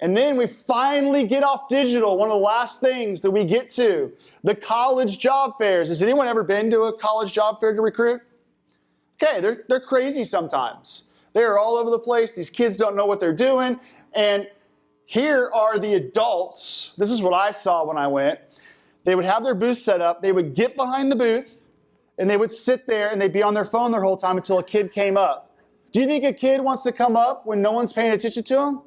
And then we finally get off digital, one of the last things that we get to, the college job fairs. Has anyone ever been to a college job fair to recruit? Okay, they're crazy sometimes. They're all over the place. These kids don't know what they're doing. And here are the adults. This is what I saw when I went. They would have their booth set up. They would get behind the booth, and they would sit there, and they'd be on their phone their whole time until a kid came up. Do you think a kid wants to come up when no one's paying attention to him?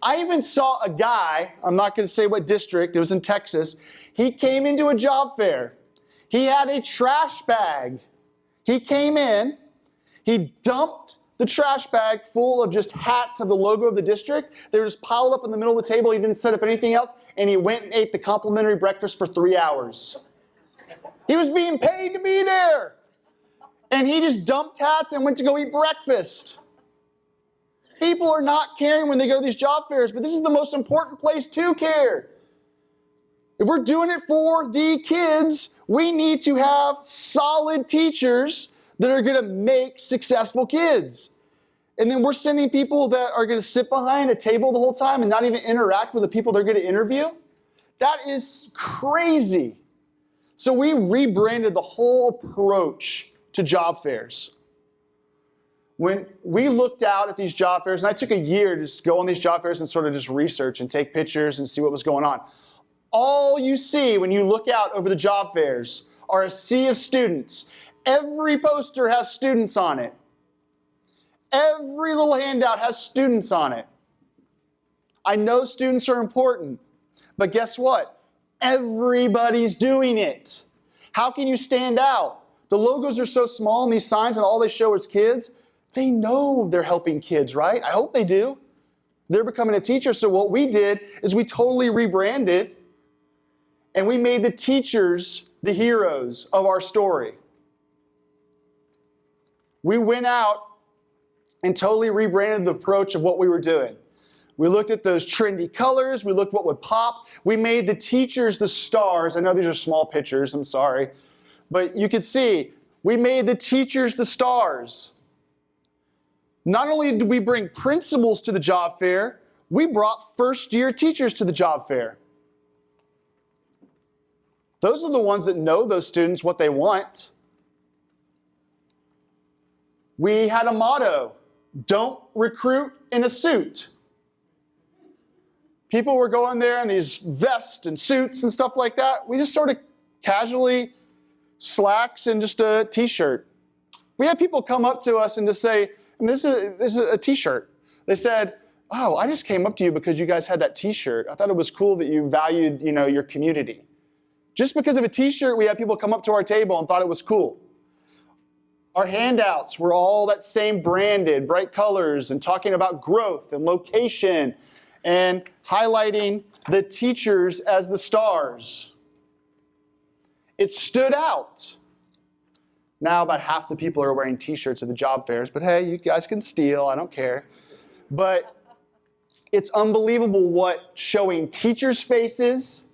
I even saw a guy, I'm not going to say what district, it was in Texas. He came into a job fair. He had a trash bag. He came in, he dumped the trash bag full of just hats of the logo of the district. They were just piled up in the middle of the table. He didn't set up anything else, and he went and ate the complimentary breakfast for 3 hours. He was being paid to be there. And he just dumped hats and went to go eat breakfast. People are not caring when they go to these job fairs, but this is the most important place to care. If we're doing it for the kids, we need to have solid teachers that are going to make successful kids. And then we're sending people that are going to sit behind a table the whole time and not even interact with the people they're going to interview. That is crazy. So we rebranded the whole approach to job fairs. When we looked out at these job fairs, and I took a year to just go on these job fairs and sort of just research and take pictures and see what was going on. All you see when you look out over the job fairs are a sea of students. Every poster has students on it. Every little handout has students on it. I know students are important, but guess what? Everybody's doing it. How can you stand out? The logos are so small in these signs and all they show is kids. They know they're helping kids, right? I hope they do. They're becoming a teacher. So what we did is we totally rebranded and we made the teachers the heroes of our story. We went out and totally rebranded the approach of what we were doing. We looked at those trendy colors. We looked what would pop. We made the teachers the stars. I know these are small pictures. I'm sorry. But you could see, we made the teachers the stars. Not only did we bring principals to the job fair, we brought first-year teachers to the job fair. Those are the ones that know those students what they want. We had a motto, don't recruit in a suit. People were going there in these vests and suits and stuff like that. We just sort of casually slacks and just a t-shirt. We had people come up to us and just say, this is a t-shirt. They said, oh, I just came up to you because you guys had that t-shirt. I thought it was cool that you valued, your community. Just because of a t-shirt, we had people come up to our table and thought it was cool. Our handouts were all that same branded, bright colors, and talking about growth and location and highlighting the teachers as the stars. It stood out. Now about half the people are wearing t-shirts at the job fairs, but hey, you guys can steal, I don't care. But it's unbelievable what showing teachers' faces,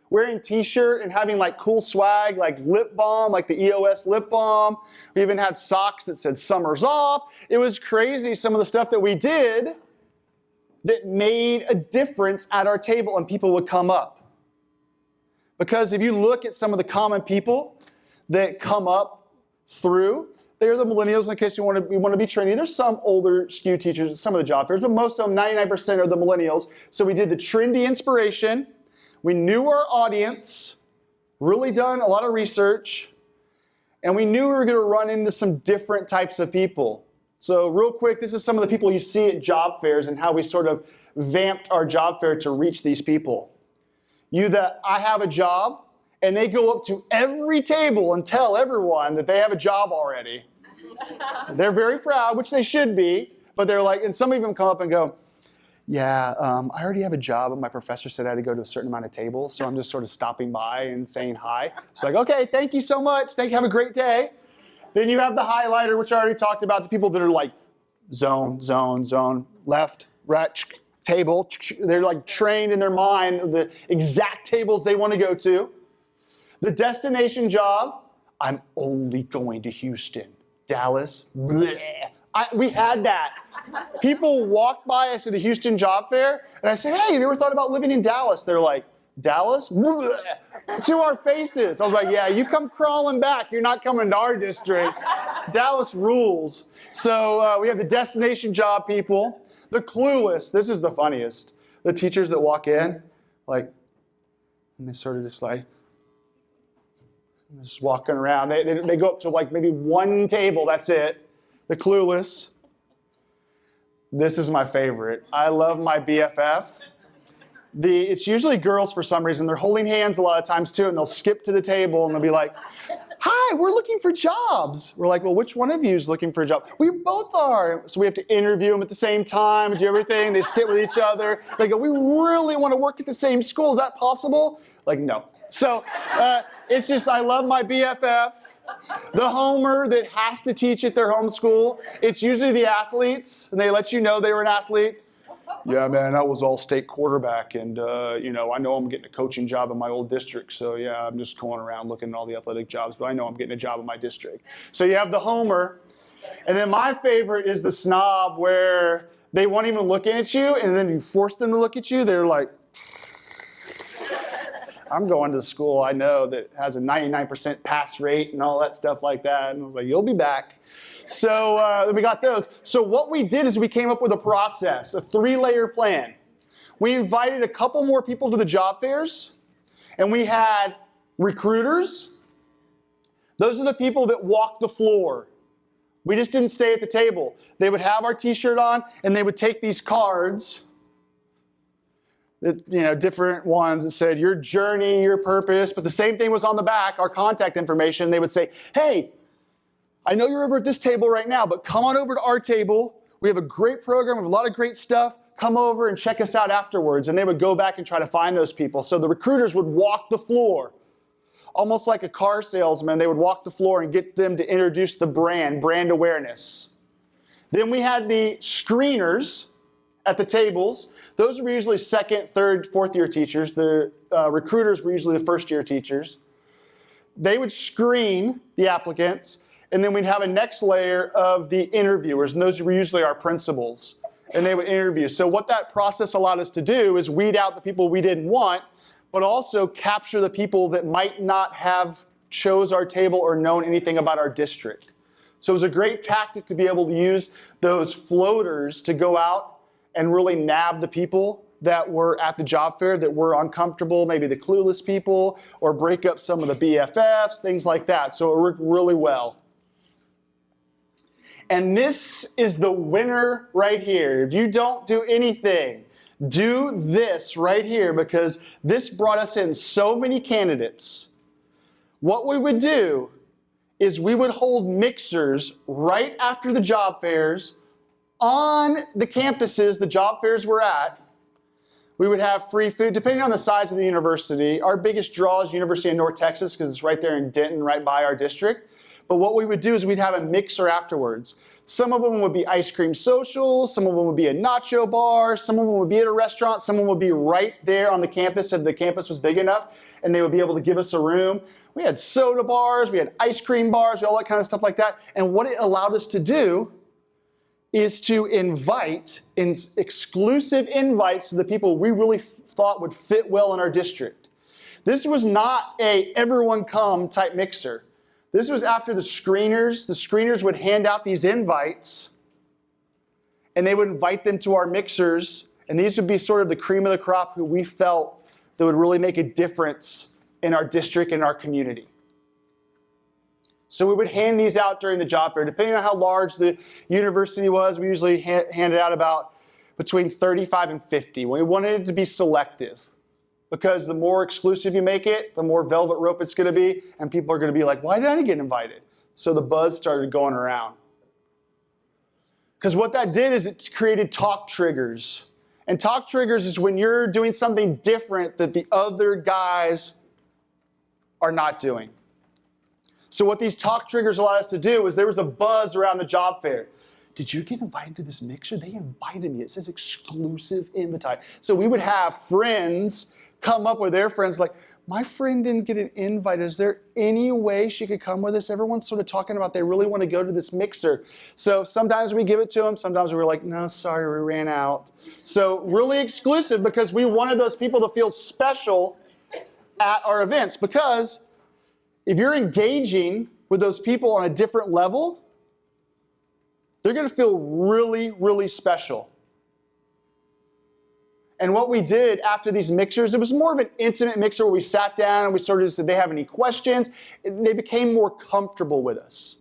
wearing t-shirt and having like cool swag, like lip balm, like the EOS lip balm. We even had socks that said summer's off. It was crazy, some of the stuff that we did that made a difference at our table and people would come up. Because if you look at some of the common people that come up through, they're the millennials, in case you want to be trendy. There's some older SKU teachers at some of the job fairs, but most of them, 99% are the millennials. So we did the trendy inspiration. We knew our audience, really done a lot of research, and we knew we were going to run into some different types of people. So real quick, this is some of the people you see at job fairs and how we sort of vamped our job fair to reach these people. You that I have a job, and they go up to every table and tell everyone that they have a job already. They're very proud, which they should be, but they're like, and some of them come up and go, yeah, I already have a job, but my professor said I had to go to a certain amount of tables, so I'm just sort of stopping by and saying hi. It's like, okay, thank you so much. Thank you, have a great day. Then you have the highlighter, which I already talked about, the people that are like zone, zone, zone, left, right, table. They're like trained in their mind of the exact tables they want to go to. The destination job, I'm only going to Houston. Dallas, bleh. We had that. People walk by us at the Houston Job Fair, and I say, hey, have you ever thought about living in Dallas? They're like, Dallas? To our faces. I was like, yeah, you come crawling back. You're not coming to our district. Dallas rules. So we have the destination job people, the clueless. This is the funniest. The teachers that walk in, like, and they sort of just like, just walking around. They go up to like maybe one table, that's it. The clueless. This is my favorite. I love my BFF. It's usually girls for some reason. They're holding hands a lot of times too, and they'll skip to the table and they'll be like, hi, we're looking for jobs. We're like, well, which one of you is looking for a job? We both are. So we have to interview them at the same time and do everything. They sit with each other. They go, we really want to work at the same school. Is that possible? Like, no. So it's just, I love my BFF. The homer that has to teach at their home school, it's usually the athletes, and they let you know they were an athlete. Yeah, man, I was all-state quarterback, and, I know I'm getting a coaching job in my old district, so, yeah, I'm just going around looking at all the athletic jobs, but I know I'm getting a job in my district. So you have the homer, and then my favorite is the snob, where they won't even look at you, and then you force them to look at you, they're like, I'm going to school I know that has a 99% pass rate and all that stuff like that. And I was like, you'll be back. So we got those. So what we did is we came up with a process, a 3-layer plan. We invited a couple more people to the job fairs, and we had recruiters. Those are the people that walk the floor. We just didn't stay at the table. They would have our t-shirt on, and they would take these cards, different ones that said your journey, your purpose, but the same thing was on the back, our contact information. They would say, hey, I know you're over at this table right now, but come on over to our table. We have a great program, we have a lot of great stuff. Come over and check us out afterwards. And they would go back and try to find those people. So the recruiters would walk the floor, almost like a car salesman. They would walk the floor and get them to introduce the brand awareness. Then we had the screeners at the tables. Those were usually second, third, fourth-year teachers. The recruiters were usually the first-year teachers. They would screen the applicants, and then we'd have a next layer of the interviewers, and those were usually our principals, and they would interview. So what that process allowed us to do is weed out the people we didn't want, but also capture the people that might not have chose our table or known anything about our district. So it was a great tactic to be able to use those floaters to go out and really nab the people that were at the job fair that were uncomfortable, maybe the clueless people, or break up some of the BFFs, things like that. So it worked really well. And this is the winner right here. If you don't do anything, do this right here, because this brought us in so many candidates. What we would do is we would hold mixers right after the job fairs on the campuses the job fairs were at. We would have free food, depending on the size of the university. Our biggest draw is University of North Texas, because it's right there in Denton, right by our district. But what we would do is we'd have a mixer afterwards. Some of them would be ice cream socials, some of them would be a nacho bar, some of them would be at a restaurant, some of them would be right there on the campus if the campus was big enough, and they would be able to give us a room. We had soda bars, we had ice cream bars, all that kind of stuff like that. And what it allowed us to do is to invite exclusive invites to the people we really thought would fit well in our district. This was not a everyone come type mixer. This was after the screeners. The screeners would hand out these invites, and they would invite them to our mixers, and these would be sort of the cream of the crop who we felt that would really make a difference in our district and our community. So we would hand these out during the job fair. Depending on how large the university was, we usually handed out about between 35 and 50. We wanted it to be selective, because the more exclusive you make it, the more velvet rope it's going to be, and people are going to be like, why did I get invited? So the buzz started going around. Because what that did is it created talk triggers. And talk triggers is when you're doing something different that the other guys are not doing. So what these talk triggers allowed us to do is there was a buzz around the job fair. Did you get invited to this mixer? They invited me. It says exclusive invite. So we would have friends come up with their friends like, my friend didn't get an invite. Is there any way she could come with us? Everyone's sort of talking about they really want to go to this mixer. So sometimes we give it to them. Sometimes we're like, no, sorry, we ran out. So really exclusive because we wanted those people to feel special at our events. Because if you're engaging with those people on a different level, they're going to feel really, really special. And what we did after these mixers, it was more of an intimate mixer where we sat down and we sort of said, they have any questions? They became more comfortable with us.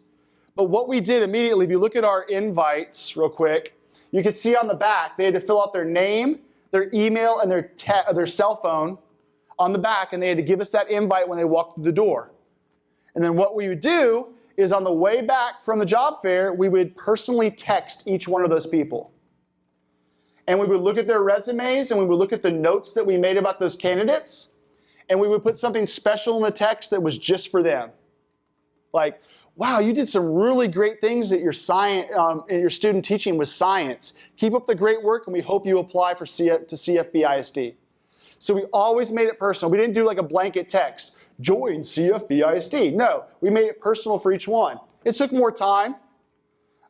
But what we did immediately, if you look at our invites real quick, you can see on the back, they had to fill out their name, their email, and their cell phone on the back, and they had to give us that invite when they walked through the door. And then what we would do is on the way back from the job fair, we would personally text each one of those people. And we would look at their resumes and we would look at the notes that we made about those candidates, and we would put something special in the text that was just for them. Like, wow, you did some really great things at your in your student teaching with science. Keep up the great work, and we hope you apply to CFBISD. So we always made it personal. We didn't do like a blanket text, join CFBISD. No, we made it personal for each one. It took more time.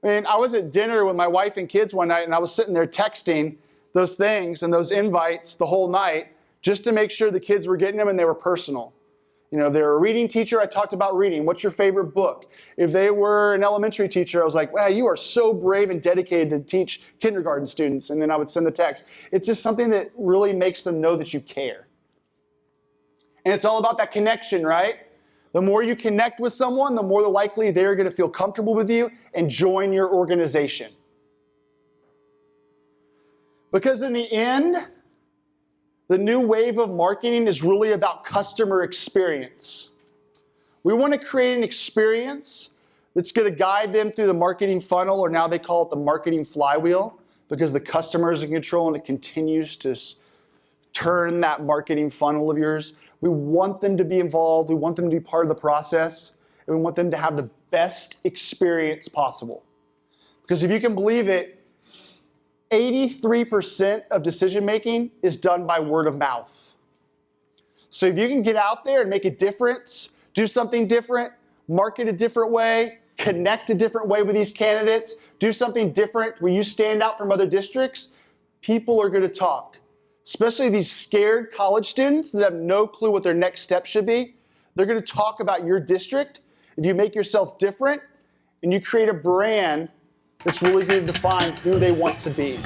And I was at dinner with my wife and kids one night, and I was sitting there texting those things and those invites the whole night just to make sure the kids were getting them and they were personal. You know, if they were a reading teacher, I talked about reading. What's your favorite book? If they were an elementary teacher, I was like, wow, you are so brave and dedicated to teach kindergarten students. And then I would send the text. It's just something that really makes them know that you care. And it's all about that connection, right? The more you connect with someone, the more likely they're going to feel comfortable with you and join your organization. Because in the end, the new wave of marketing is really about customer experience. We want to create an experience that's going to guide them through the marketing funnel, or now they call it the marketing flywheel, because the customer is in control and it continues to turn that marketing funnel of yours. We want them to be involved. We want them to be part of the process. And we want them to have the best experience possible. Because if you can believe it, 83% of decision making is done by word of mouth. So if you can get out there and make a difference, do something different, market a different way, connect a different way with these candidates, do something different where you stand out from other districts, people are going to talk. Especially these scared college students that have no clue what their next step should be. They're going to talk about your district if you make yourself different and you create a brand that's really going to define who they want to be.